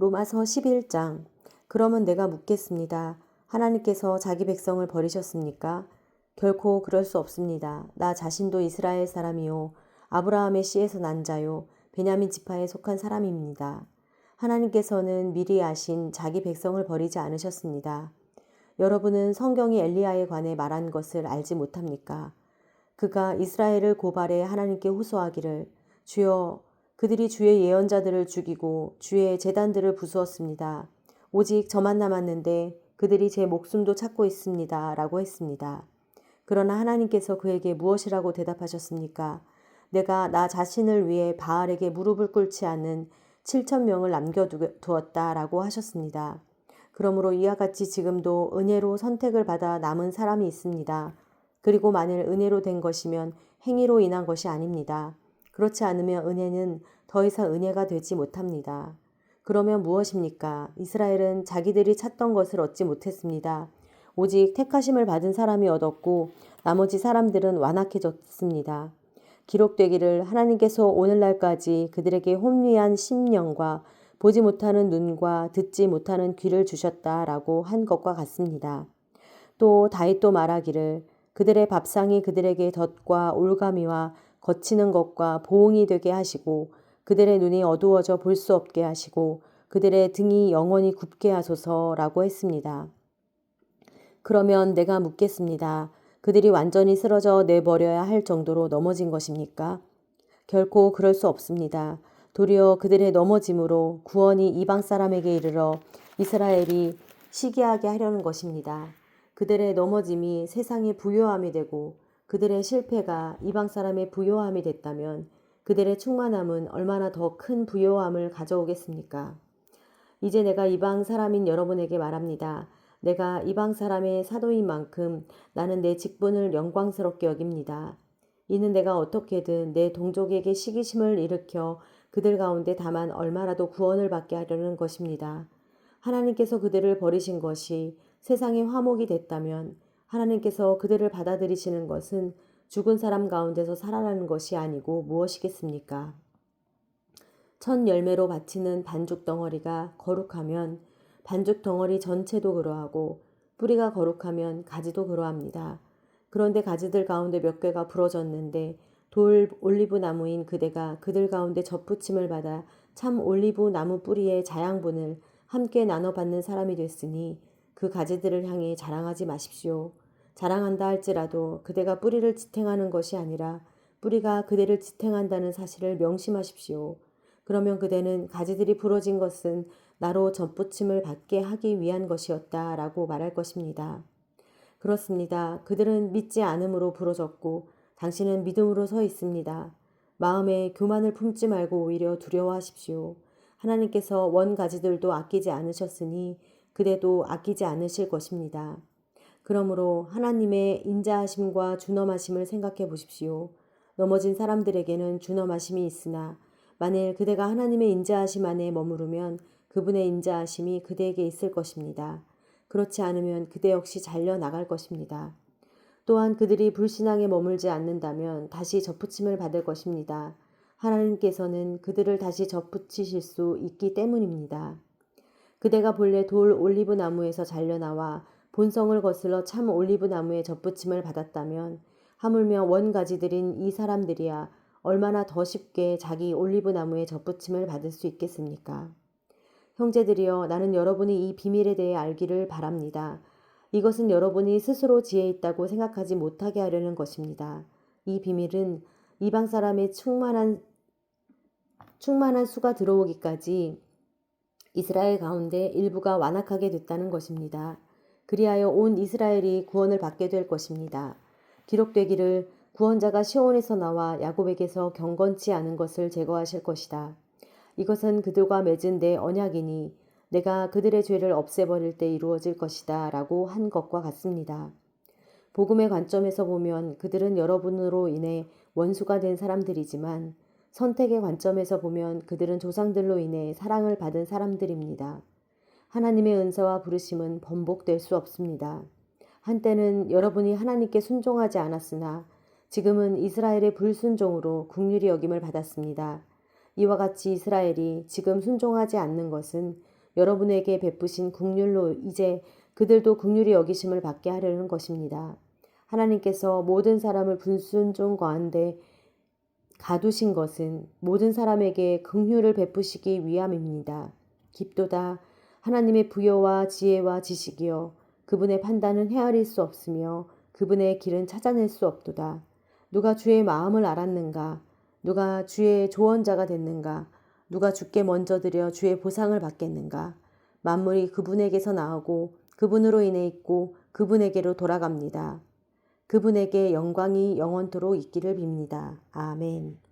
로마서 11장. 그러면 내가 묻겠습니다. 하나님께서 자기 백성을 버리셨습니까? 결코 그럴 수 없습니다. 나 자신도 이스라엘 사람이요 아브라함의 씨에서 난 자요 베냐민 지파에 속한 사람입니다. 하나님께서는 미리 아신 자기 백성을 버리지 않으셨습니다. 여러분은 성경이 엘리야에 관해 말한 것을 알지 못합니까? 그가 이스라엘을 고발해 하나님께 호소하기를 주여 그들이 주의 예언자들을 죽이고 주의 제단들을 부수었습니다. 오직 저만 남았는데 그들이 제 목숨도 찾고 있습니다. 라고 했습니다. 그러나 하나님께서 그에게 무엇이라고 대답하셨습니까? 내가 나 자신을 위해 바알에게 무릎을 꿇지 않는 7,000명을 남겨두었다 라고 하셨습니다. 그러므로 이와 같이 지금도 은혜로 선택을 받아 남은 사람이 있습니다. 그리고 만일 은혜로 된 것이면 행위로 인한 것이 아닙니다. 그렇지 않으면 은혜는 더 이상 은혜가 되지 못합니다. 그러면 무엇입니까? 이스라엘은 자기들이 찾던 것을 얻지 못했습니다. 오직 택하심을 받은 사람이 얻었고 나머지 사람들은 완악해졌습니다. 기록되기를 하나님께서 오늘날까지 그들에게 혼미한 심령과 보지 못하는 눈과 듣지 못하는 귀를 주셨다라고 한 것과 같습니다. 또 다윗도 말하기를 그들의 밥상이 그들에게 덫과 올가미와 거치는 것과 보응이 되게 하시고 그들의 눈이 어두워져 볼 수 없게 하시고 그들의 등이 영원히 굽게 하소서라고 했습니다. 그러면 내가 묻겠습니다. 그들이 완전히 쓰러져 내버려야 할 정도로 넘어진 것입니까? 결코 그럴 수 없습니다. 도리어 그들의 넘어짐으로 구원이 이방 사람에게 이르러 이스라엘이 시기하게 하려는 것입니다. 그들의 넘어짐이 세상의 부요함이 되고 그들의 실패가 이방 사람의 부요함이 됐다면 그들의 충만함은 얼마나 더 큰 부요함을 가져오겠습니까? 이제 내가 이방 사람인 여러분에게 말합니다. 내가 이방 사람의 사도인 만큼 나는 내 직분을 영광스럽게 여깁니다. 이는 내가 어떻게든 내 동족에게 시기심을 일으켜 그들 가운데 다만 얼마라도 구원을 받게 하려는 것입니다. 하나님께서 그들을 버리신 것이 세상의 화목이 됐다면 하나님께서 그들을 받아들이시는 것은 죽은 사람 가운데서 살아나는 것이 아니고 무엇이겠습니까? 첫 열매로 바치는 반죽 덩어리가 거룩하면 반죽 덩어리 전체도 그러하고 뿌리가 거룩하면 가지도 그러합니다. 그런데 가지들 가운데 몇 개가 부러졌는데 돌 올리브 나무인 그대가 그들 가운데 접붙임을 받아 참 올리브 나무 뿌리의 자양분을 함께 나눠 받는 사람이 됐으니 그 가지들을 향해 자랑하지 마십시오. 자랑한다 할지라도 그대가 뿌리를 지탱하는 것이 아니라 뿌리가 그대를 지탱한다는 사실을 명심하십시오. 그러면 그대는 가지들이 부러진 것은 나로 접붙임을 받게 하기 위한 것이었다 라고 말할 것입니다. 그렇습니다. 그들은 믿지 않음으로 부러졌고 당신은 믿음으로 서 있습니다. 마음에 교만을 품지 말고 오히려 두려워하십시오. 하나님께서 원 가지들도 아끼지 않으셨으니 그대도 아끼지 않으실 것입니다. 그러므로 하나님의 인자하심과 준엄하심을 생각해 보십시오. 넘어진 사람들에게는 준엄하심이 있으나 만일 그대가 하나님의 인자하심 안에 머무르면 그분의 인자하심이 그대에게 있을 것입니다. 그렇지 않으면 그대 역시 잘려 나갈 것입니다. 또한 그들이 불신앙에 머물지 않는다면 다시 접붙임을 받을 것입니다. 하나님께서는 그들을 다시 접붙이실 수 있기 때문입니다. 그대가 본래 돌 올리브 나무에서 잘려나와 본성을 거슬러 참 올리브 나무에 접붙임을 받았다면 하물며 원가지들인 이 사람들이야 얼마나 더 쉽게 자기 올리브 나무에 접붙임을 받을 수 있겠습니까? 형제들이여 나는 여러분이 이 비밀에 대해 알기를 바랍니다. 이것은 여러분이 스스로 지혜 있다고 생각하지 못하게 하려는 것입니다. 이 비밀은 이방 사람의 충만한 수가 들어오기까지 이스라엘 가운데 일부가 완악하게 됐다는 것입니다. 그리하여 온 이스라엘이 구원을 받게 될 것입니다. 기록되기를 구원자가 시온에서 나와 야곱에게서 경건치 않은 것을 제거하실 것이다. 이것은 그들과 맺은 내 언약이니 내가 그들의 죄를 없애버릴 때 이루어질 것이다 라고 한 것과 같습니다. 복음의 관점에서 보면 그들은 여러분으로 인해 원수가 된 사람들이지만 선택의 관점에서 보면 그들은 조상들로 인해 사랑을 받은 사람들입니다. 하나님의 은사와 부르심은 번복될 수 없습니다. 한때는 여러분이 하나님께 순종하지 않았으나 지금은 이스라엘의 불순종으로 긍휼히 여김을 받았습니다. 이와 같이 이스라엘이 지금 순종하지 않는 것은 여러분에게 베푸신 긍휼로 이제 그들도 긍휼히 여기심을 받게 하려는 것입니다. 하나님께서 모든 사람을 불순종 가운데 가두신 것은 모든 사람에게 긍휼을 베푸시기 위함입니다. 깊도다 하나님의 부여와 지혜와 지식이여 그분의 판단은 헤아릴 수 없으며 그분의 길은 찾아낼 수 없도다. 누가 주의 마음을 알았는가? 누가 주의 조언자가 됐는가? 누가 주께 먼저 드려 주의 보상을 받겠는가? 만물이 그분에게서 나오고 그분으로 인해 있고 그분에게로 돌아갑니다. 그분에게 영광이 영원토록 있기를 빕니다. 아멘.